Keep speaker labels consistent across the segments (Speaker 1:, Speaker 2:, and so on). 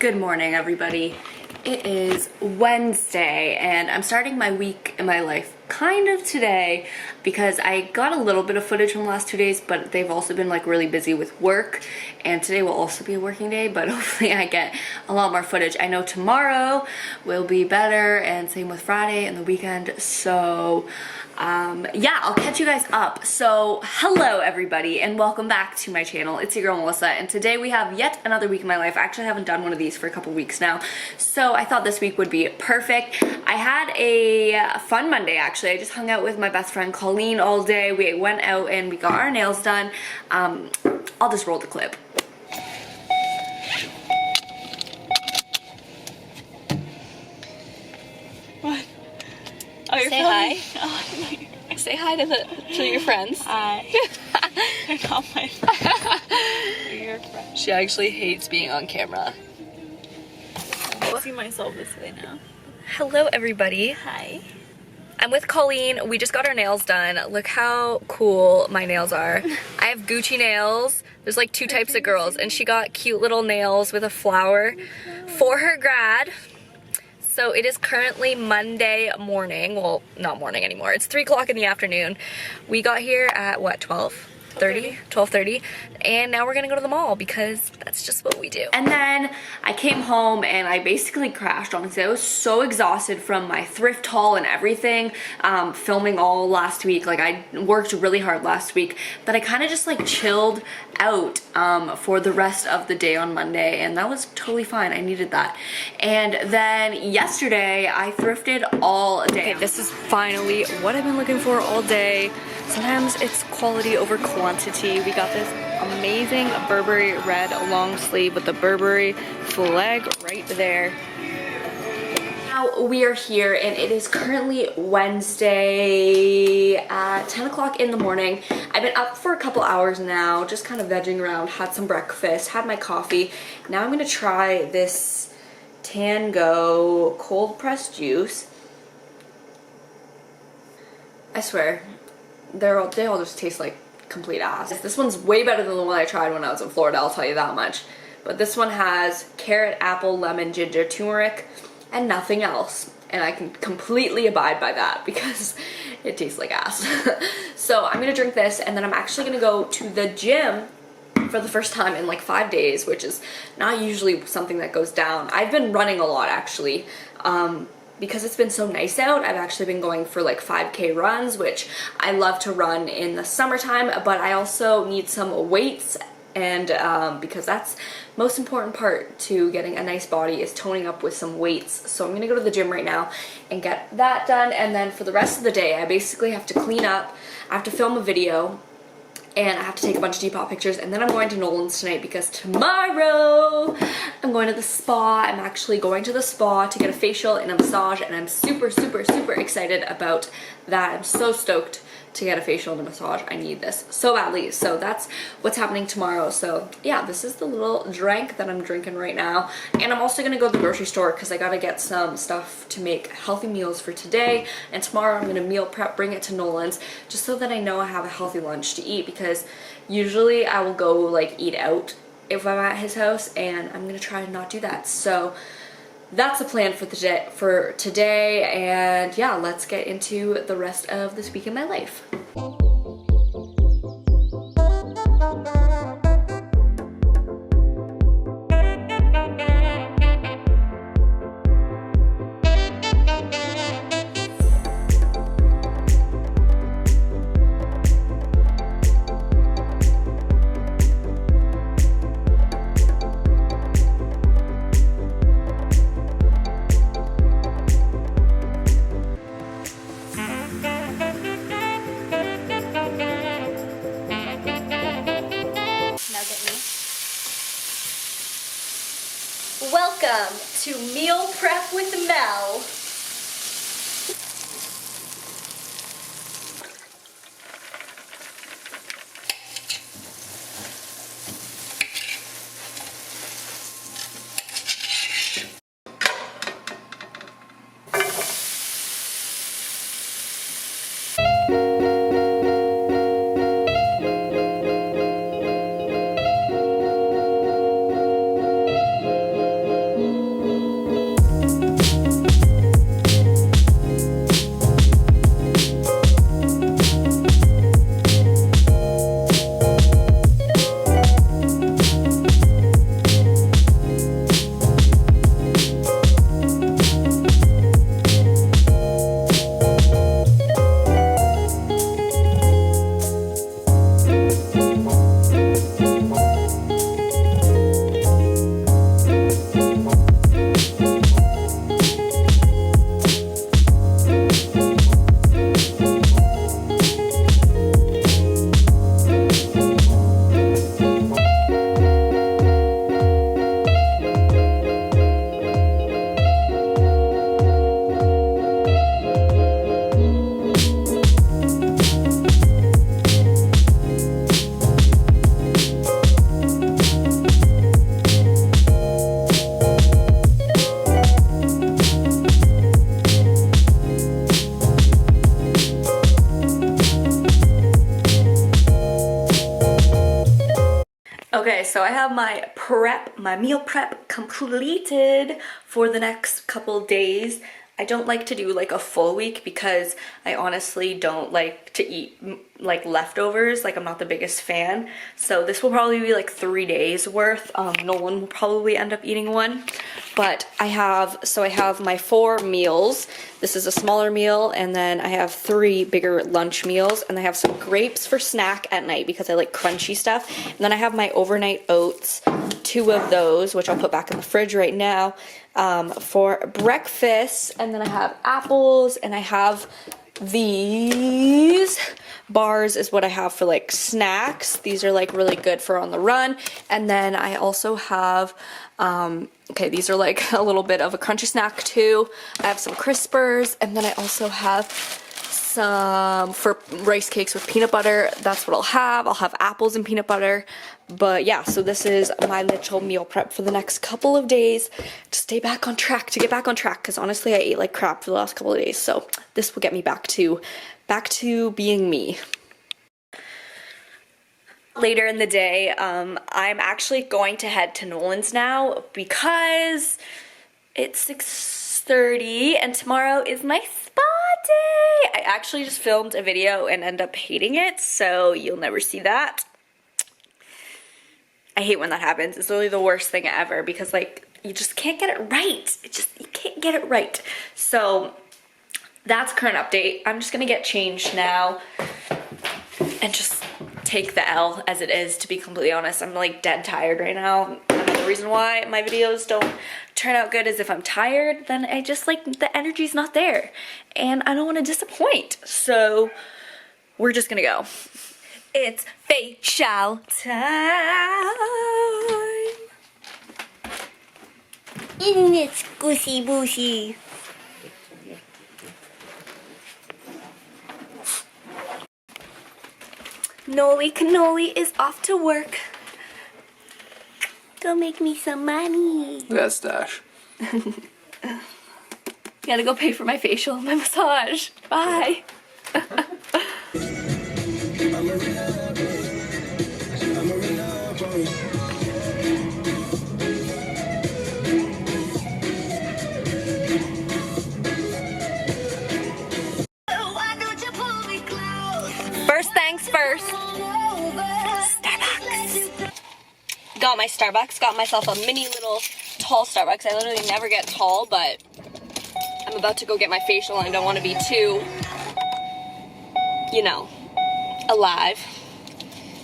Speaker 1: Good morning, everybody. It is Wednesday, and I'm starting my week in my life kind of today because I got a little bit of footage from the last 2 days, but they've also been like really busy with work, and today will also be a working day, but hopefully I get a lot more footage. I know tomorrow will be better, and same with Friday and the weekend, so yeah, I'll catch you guys up. So hello everybody and welcome back to my channel. It's your girl Melissa, and today we have yet another week in my life. I actually haven't done one of these for a couple weeks now, so I thought this week would be perfect. I had a fun Monday actually. I just hung out with my best friend Colleen all day. We went out and we got our nails done. I'll just roll the clip.
Speaker 2: What? Oh, you're
Speaker 1: Say
Speaker 2: filming?
Speaker 1: hi.
Speaker 2: Oh,
Speaker 1: Say hi to your friends.
Speaker 2: hi. They're not my friends. They're your friends.
Speaker 1: She actually hates being on camera.
Speaker 2: I see myself this way now.
Speaker 1: Hello everybody.
Speaker 2: Hi.
Speaker 1: I'm with Colleen. We just got our nails done. Look how cool my nails are. I have Gucci nails. There's like two types of girls, and she got cute little nails with a flower for her grad. So it is currently Monday morning. Well, not morning anymore. It's 3 o'clock in the afternoon. We got here at what, 12:30, and now we're gonna go to the mall because that's just what we do. And then I came home and I basically crashed, honestly. I was so exhausted from my thrift haul and everything, filming all last week. Like, I worked really hard last week, but I kind of just like chilled out for the rest of the day on Monday, and that was totally fine. I needed that. And then yesterday I thrifted all day. Okay, this is finally what I've been looking for all day. Sometimes it's quality over quantity. We got this amazing Burberry red long sleeve with the Burberry flag right there. Now we are here and it is currently Wednesday at 10 o'clock in the morning. I've been up for a couple hours now, just kind of vegging around, had some breakfast, had my coffee. Now I'm gonna try this Tango cold pressed juice. I swear, they all just taste like complete ass. This one's way better than the one I tried when I was in Florida, I'll tell you that much. But this one has carrot, apple, lemon, ginger, turmeric, and nothing else. And I can completely abide by that because it tastes like ass. So I'm gonna drink this, and then I'm actually gonna go to the gym for the first time in like 5 days, which is not usually something that goes down. I've been running a lot actually. Because it's been so nice out, I've actually been going for like 5K runs, which I love to run in the summertime, but I also need some weights, and because that's most important part to getting a nice body is toning up with some weights. So I'm gonna go to the gym right now and get that done, and then for the rest of the day I basically have to clean up, I have to film a video, and I have to take a bunch of DEPOP pictures, and then I'm going to Nolan's tonight because tomorrow I'm going to the spa. I'm actually going to the spa to get a facial and a massage, and I'm super, super, super excited about that. I'm so stoked to get a facial and a massage. I need this so badly. So that's what's happening tomorrow. So yeah, this is the little drink that I'm drinking right now. And I'm also gonna go to the grocery store because I gotta get some stuff to make healthy meals for today. And tomorrow I'm gonna meal prep, bring it to Nolan's, just so that I know I have a healthy lunch to eat, because usually I will go like eat out if I'm at his house, and I'm gonna try to not do that. So that's the plan for today, and yeah, let's get into the rest of this week in my life. Welcome to Meal Prep with Mel. Okay, so I have my meal prep completed for the next couple days. I don't like to do like a full week because I honestly don't like to eat like leftovers. Like, I'm not the biggest fan. So this will probably be like 3 days worth. Nolan will probably end up eating one. But I have my 4 meals. This is a smaller meal, and then I have 3 bigger lunch meals, and I have some grapes for snack at night because I like crunchy stuff. And then I have my overnight oats, 2 of those, which I'll put back in the fridge right now, for breakfast. And then I have apples, and I have these bars is what I have for like snacks. These are like really good for on the run. And then I also have okay, these are like a little bit of a crunchy snack too. I have some crispers, and then I also have some for rice cakes with peanut butter. That's what I'll have. I'll have apples and peanut butter. But yeah, so this is my literal meal prep for the next couple of days to get back on track, because honestly I ate like crap for the last couple of days. So this will get me back to being me. Later in the day, I'm actually going to head to Nolan's now because it's 6:30 and tomorrow is my spa day. I actually just filmed a video and end up hating it, so you'll never see that. I hate when that happens. It's literally the worst thing ever because like you just can't get it right. You can't get it right. So that's current update. I'm just gonna get changed now and just take the L as it is, to be completely honest. I'm like dead tired right now. Another reason why my videos don't turn out good is if I'm tired, then I just like the energy's not there and I don't want to disappoint. So we're just gonna go. It's facial time.
Speaker 3: Isn't it squishy booshy?
Speaker 1: Noli Cannoli is off to work.
Speaker 3: Go make me some money.
Speaker 4: That's Dash.
Speaker 1: Gotta go pay for my facial and my massage. Bye. First things first. Starbucks. Got my Starbucks. Got myself a mini little tall Starbucks. I literally never get tall, but I'm about to go get my facial and I don't want to be too, you know, alive.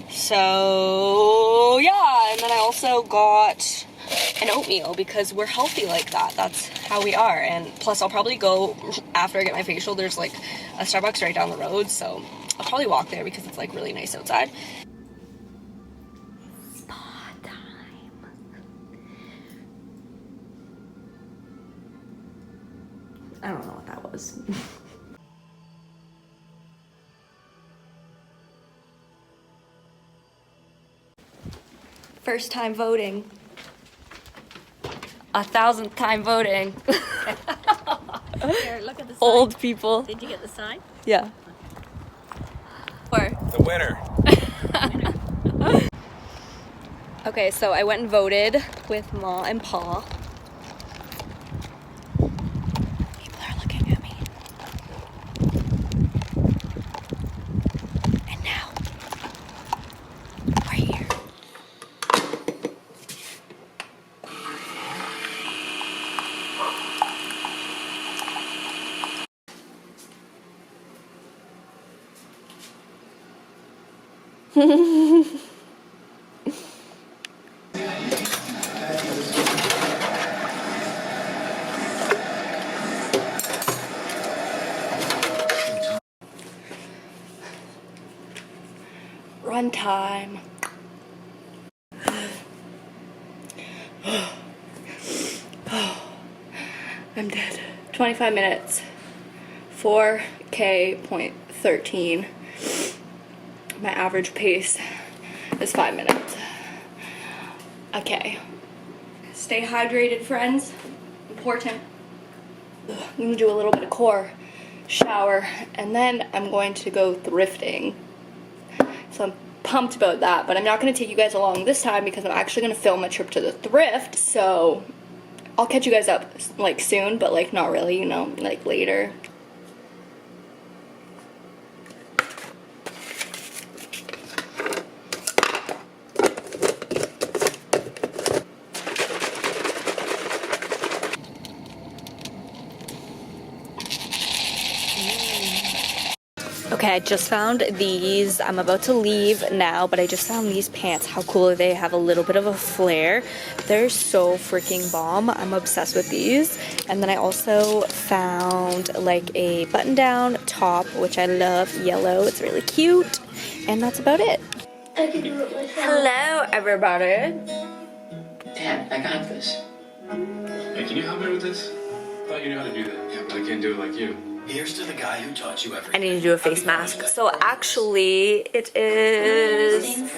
Speaker 1: So yeah, and then I also got an oatmeal because we're healthy like that. That's how we are. And plus I'll probably go after I get my facial. There's like a Starbucks right down the road, so I'll probably walk there because it's like really nice outside.
Speaker 3: Spa time.
Speaker 1: I don't know what that was. First time voting. 1,000th time voting.
Speaker 3: Here, look at the sign.
Speaker 1: Old people.
Speaker 3: Did you get the sign?
Speaker 1: Yeah. Or
Speaker 4: The winner.
Speaker 1: okay, so I went and voted with Ma and Pa. People are looking at me. And now, we're here. Run time. I'm dead. 25 minutes. 4K.13. My average pace is 5 minutes. Okay. Stay hydrated, friends. Important. I'm gonna do a little bit of core, shower, and then I'm going to go thrifting. Some pumped about that, but I'm not going to take you guys along this time because I'm actually going to film a trip to the thrift, so I'll catch you guys up like soon, but like not really, you know, like later. Okay, I just found these. I'm about to leave now, but I just found these pants. How cool are they? Have a little bit of a flare. They're so freaking bomb. I'm obsessed with these. And then I also found like a button-down top, which I love, yellow. It's really cute. And that's about it. Hello, everybody.
Speaker 4: Dad, I got this.
Speaker 5: Hey, can you help me with this? I thought you knew how to do that. Yeah, but I can't do it like you.
Speaker 4: Here's to the guy who taught you everything.
Speaker 1: I need to do a face mask. So actually, it is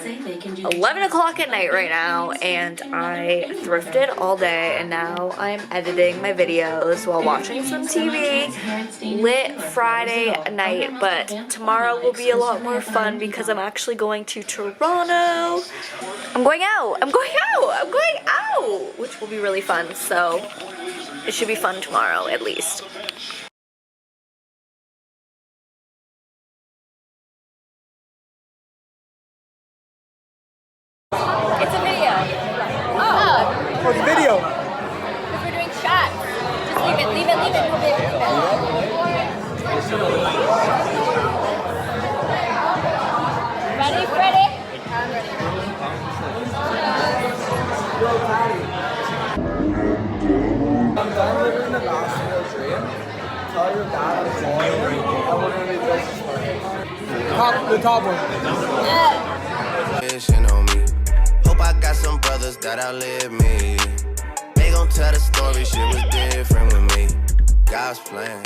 Speaker 1: 11 o'clock at night right now, and I thrifted all day, and now I'm editing my videos while watching some TV. Lit Friday night, but tomorrow will be a lot more fun because I'm actually going to Toronto. I'm going out, which will be really fun, so it should be fun tomorrow at least. It's a video. Oh.
Speaker 6: What's the video?
Speaker 1: Because we're doing shots. Just leave it. We'll be Ready, Freddie? I'm ready.
Speaker 6: I'm done living the basketball dream. Tell your dad I'm sorry. I want to be just the top one.
Speaker 1: Yeah.
Speaker 7: On me. Hope I got some brothers that outlive me. They gon' tell the story, shit was different with me. God's plan.